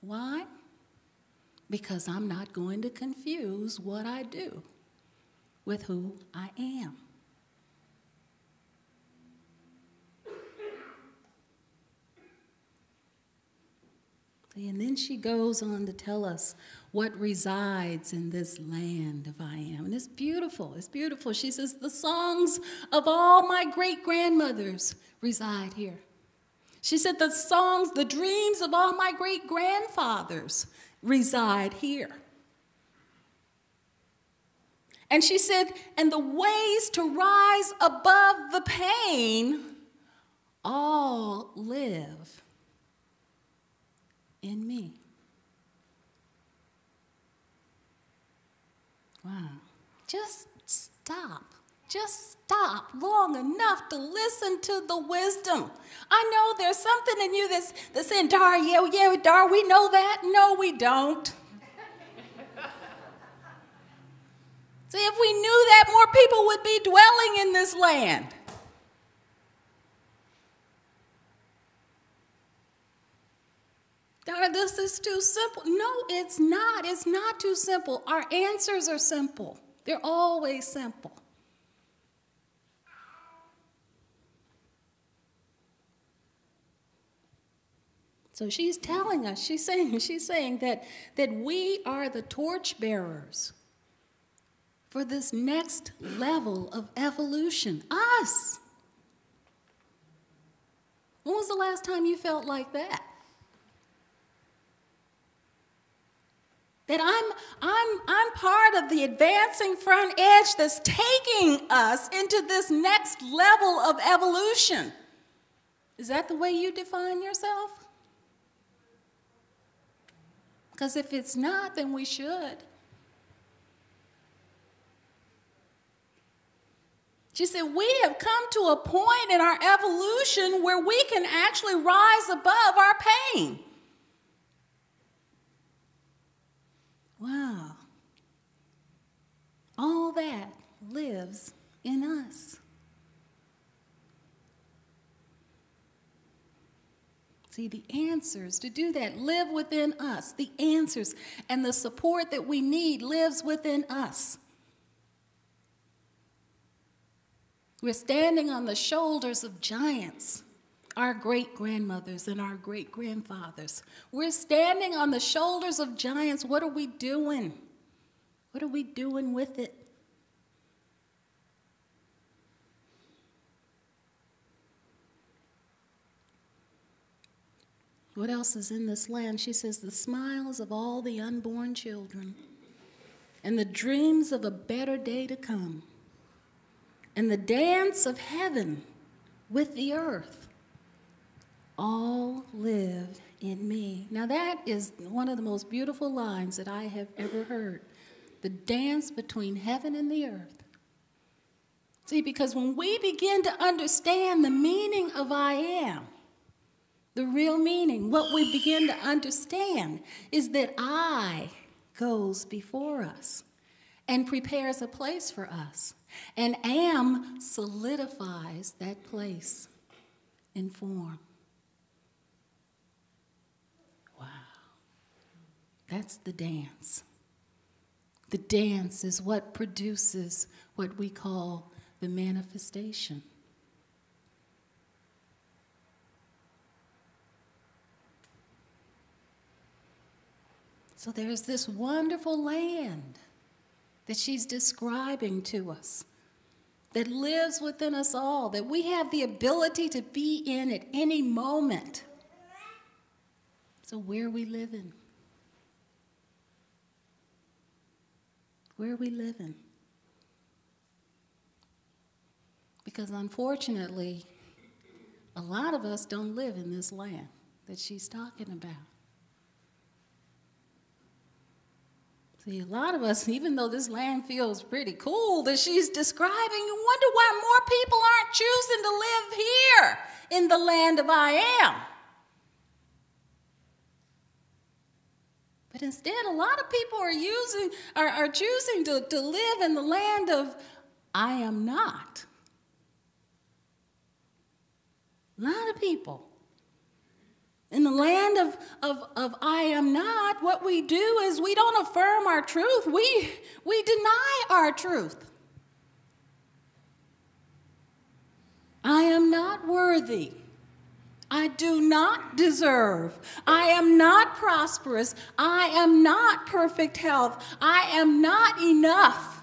Why? Because I'm not going to confuse what I do with who I am. And then she goes on to tell us what resides in this land of I am. And it's beautiful. It's beautiful. She says, the songs of all my great-grandmothers reside here. She said, the songs, the dreams of all my great-grandfathers reside here. And she said, and the ways to rise above the pain all live in me. Wow. Just stop. Just stop long enough to listen to the wisdom. I know there's something in you that's saying, Dar, yeah, Dar, we know that. No, we don't. See, if we knew that, more people would be dwelling in this land. Dar, this is too simple. No, it's not. It's not too simple. Our answers are simple. They're always simple. So she's telling us, she's saying that we are the torchbearers for this next level of evolution. Us. When was the last time you felt like that? That I'm part of the advancing front edge that's taking us into this next level of evolution. Is that the way you define yourself? Because if it's not, then we should. She said, we have come to a point in our evolution where we can actually rise above our pain. Wow. All that lives in us. See, the answers to do that live within us. The answers and the support that we need lives within us. We're standing on the shoulders of giants, our great-grandmothers and our great-grandfathers. We're standing on the shoulders of giants. What are we doing? What are we doing with it? What else is in this land? She says, the smiles of all the unborn children and the dreams of a better day to come and the dance of heaven with the earth all live in me. Now that is one of the most beautiful lines that I have ever heard. The dance between heaven and the earth. See, because when we begin to understand the meaning of I am, the real meaning, what we begin to understand is that I goes before us and prepares a place for us, and am solidifies that place in form. Wow. That's the dance. The dance is what produces what we call the manifestation. So there's this wonderful land that she's describing to us that lives within us all, that we have the ability to be in at any moment. So where are we living? Where are we living? Because unfortunately, a lot of us don't live in this land that she's talking about. See, a lot of us, even though this land feels pretty cool that she's describing, you wonder why more people aren't choosing to live here in the land of I am. But instead, a lot of people are choosing to live in the land of I am not. A lot of people. In the land of I am not, what we do is we don't affirm our truth. We deny our truth. I am not worthy. I do not deserve. I am not prosperous. I am not perfect health. I am not enough.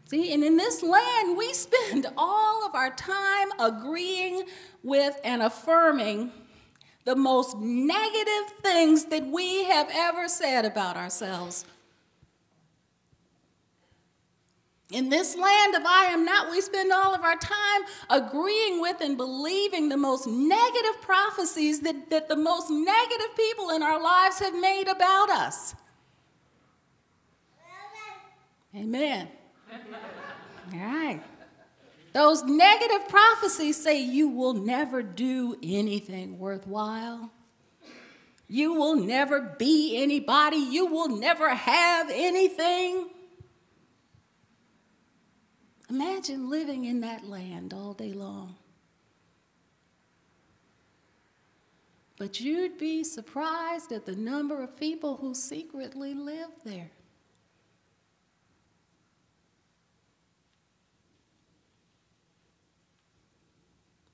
See, and in this land, we spend all of our time agreeing with and affirming the most negative things that we have ever said about ourselves. In this land of I am not, we spend all of our time agreeing with and believing the most negative prophecies that the most negative people in our lives have made about us. Amen. All right. Those negative prophecies say you will never do anything worthwhile. You will never be anybody. You will never have anything. Imagine living in that land all day long. But you'd be surprised at the number of people who secretly live there.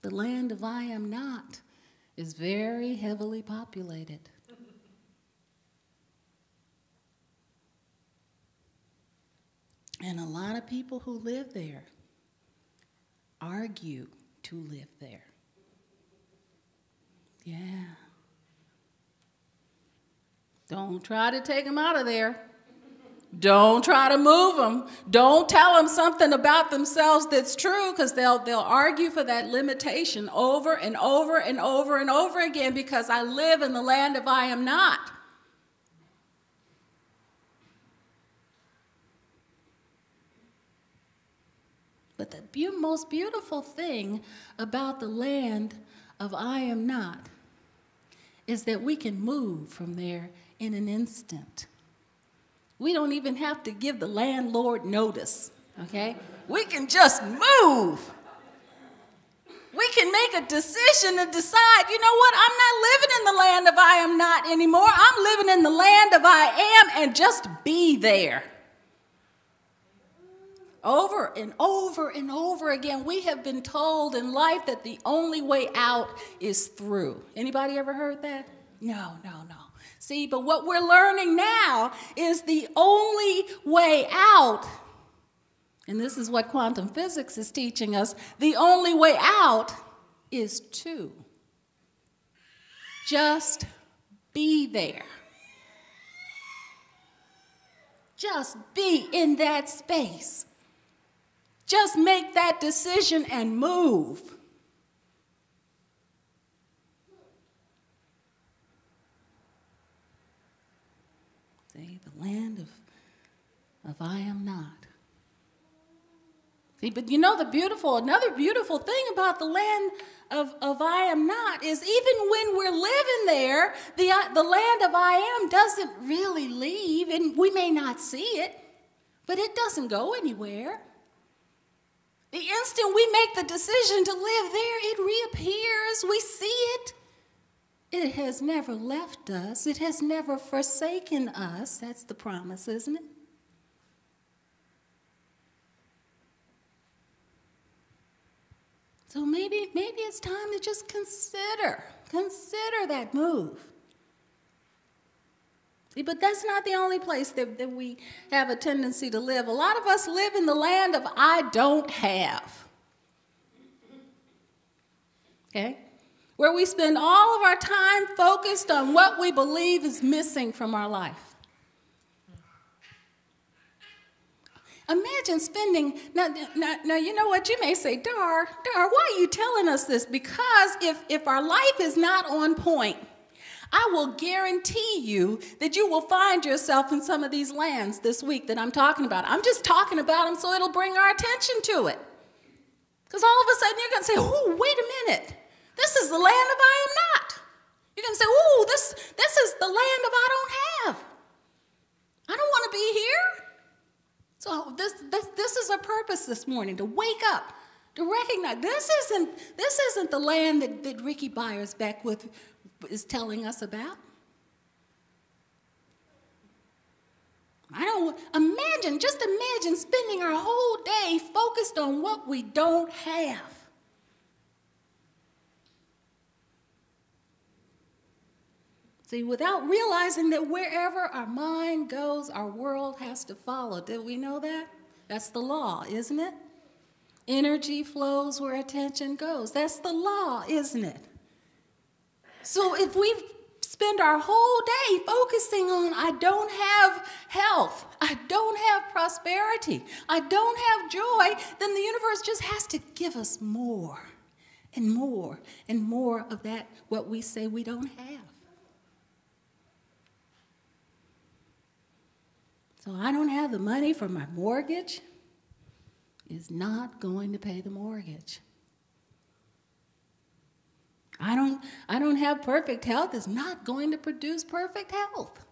The land of I am not is very heavily populated. And a lot of people who live there argue to live there. Yeah. Don't try to take them out of there. Don't try to move them. Don't tell them something about themselves that's true, because they'll argue for that limitation over and over and over and over again, because I live in the land of I am not. But the most beautiful thing about the land of I am not is that we can move from there in an instant. We don't even have to give the landlord notice, okay? We can just move. We can make a decision to decide, you know what, I'm not living in the land of I am not anymore. I'm living in the land of I am, and just be there. Over and over and over again, we have been told in life that the only way out is through. Anybody ever heard that? No. See, but what we're learning now is the only way out, and this is what quantum physics is teaching us, the only way out is to just be there. Just be in that space. Just make that decision and move. See, the land of I am not. See, but you know another beautiful thing about the land of I am not is even when we're living there, the land of I am doesn't really leave, and we may not see it, but it doesn't go anywhere. The instant we make the decision to live there, it reappears. We see it. It has never left us. It has never forsaken us. That's the promise, isn't it? So maybe it's time to just consider that move. See, but that's not the only place that we have a tendency to live. A lot of us live in the land of I don't have. Okay? Where we spend all of our time focused on what we believe is missing from our life. Imagine spending, now you know what, you may say, Dar, why are you telling us this? Because if our life is not on point, I will guarantee you that you will find yourself in some of these lands this week that I'm talking about. I'm just talking about them so it'll bring our attention to it. Because all of a sudden you're going to say, oh, wait a minute. This is the land of I am not. You're going to say, oh, this is the land of I don't have. I don't want to be here. So this is our purpose this morning, to wake up To recognize this isn't the land that Ricky Byers Beckwith is telling us about. Just imagine spending our whole day focused on what we don't have. See, without realizing that wherever our mind goes, our world has to follow. Did we know that? That's the law, isn't it? Energy flows where attention goes. That's the law, isn't it? So if we spend our whole day focusing on, I don't have health, I don't have prosperity, I don't have joy, then the universe just has to give us more and more and more of that, what we say we don't have. So I don't have the money for my mortgage is not going to pay the mortgage. I don't have perfect health is not going to produce perfect health.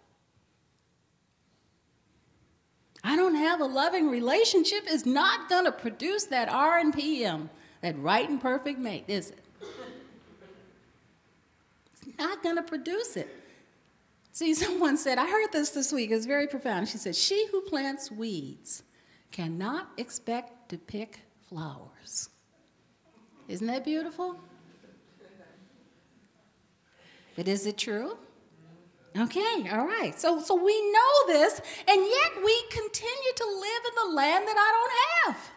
I don't have a loving relationship is not going to produce that RNPM, that right and perfect mate, is it? It's not going to produce it. See, someone said, I heard this week, it was very profound. She said, she who plants weeds cannot expect to pick flowers. Isn't that beautiful? But is it true? Okay, all right. So we know this, and yet we continue to live in the land that I don't have.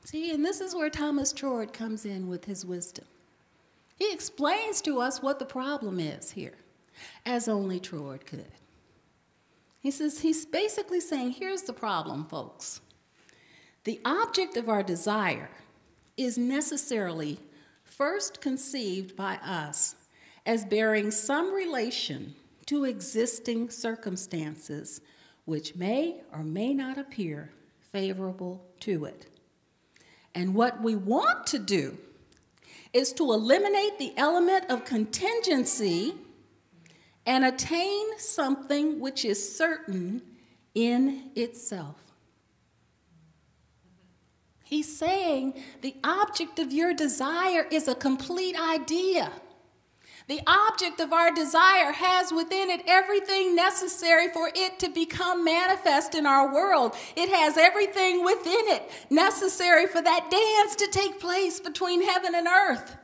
See, and this is where Thomas Trord comes in with his wisdom. He explains to us what the problem is here, as only Trord could. He says, he's basically saying, here's the problem, folks. The object of our desire is necessarily first conceived by us as bearing some relation to existing circumstances which may or may not appear favorable to it. And what we want to do is to eliminate the element of contingency and attain something which is certain in itself. He's saying the object of your desire is a complete idea. The object of our desire has within it everything necessary for it to become manifest in our world. It has everything within it necessary for that dance to take place between heaven and earth.